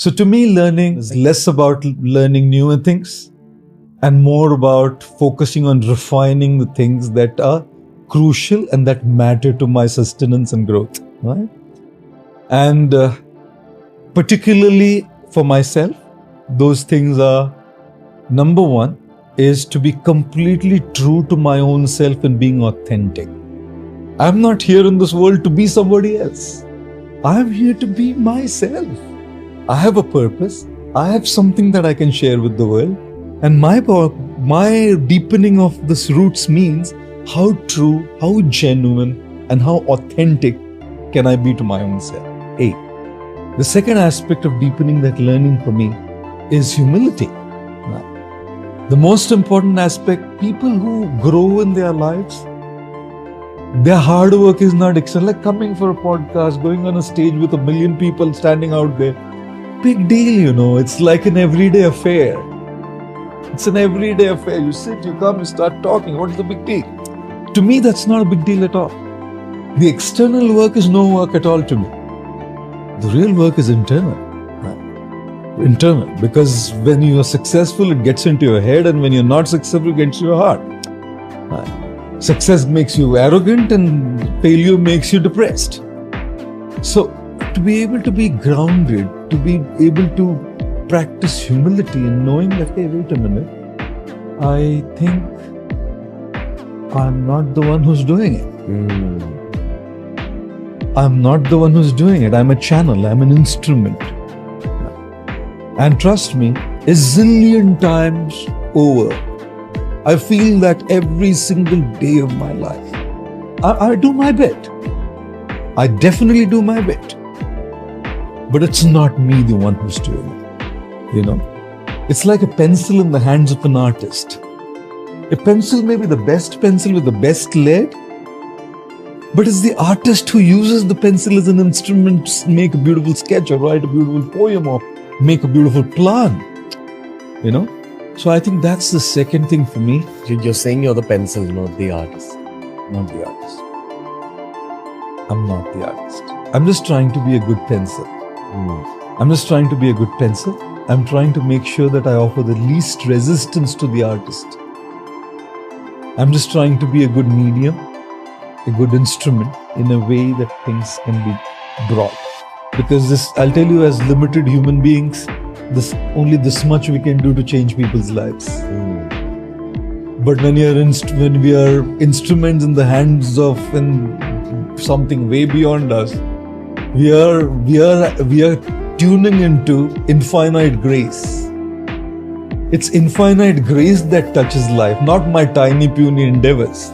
So to me, learning is less about learning newer things and more about focusing on refining the things that are crucial and that matter to my sustenance and growth, right? And particularly for myself, those things are, number one is to be completely true to my own self and being authentic. I'm not here in this world to be somebody else. I'm here to be myself. I have a purpose. I have something that I can share with the world. And my deepening of this roots means how true, how genuine, and how authentic can I be to my own self. A. The second aspect of deepening that learning for me is humility. The most important aspect, people who grow in their lives, their hard work is not external. Like coming for a podcast, going on a stage with 1 million people standing out there. Big deal, It's like an everyday affair. It's an everyday affair. You sit, you come, you start talking. What is the big deal? To me, that's not a big deal at all. The external work is no work at all to me. The real work is internal. Internal. Because when you are successful, it gets into your head, and when you're not successful, it gets into your heart. Success makes you arrogant and failure makes you depressed. So, to be able to be grounded, to be able to practice humility and knowing that, hey, wait a minute, I think I'm not the one who's doing it. I'm not the one who's doing it. I'm a channel, I'm an instrument. And trust me, a zillion times over, I feel that every single day of my life. I do my bit. I definitely do my bit. But it's not me the one who's doing it. It's like a pencil in the hands of an artist. A pencil may be the best pencil with the best lead, but it's the artist who uses the pencil as an instrument to make a beautiful sketch or write a beautiful poem or make a beautiful plan. So I think that's the second thing for me. You're saying you're the pencil, not the artist. Not the artist. I'm not the artist. I'm just trying to be a good pencil. I'm just trying to be a good pencil. I'm trying to make sure that I offer the least resistance to the artist. I'm just trying to be a good medium, a good instrument in a way that things can be brought. Because I'll tell you, as limited human beings, only this much we can do to change people's lives. But when we are instruments in the hands of something way beyond us, we are tuning into infinite grace. It's infinite grace that touches life, not my tiny puny endeavors.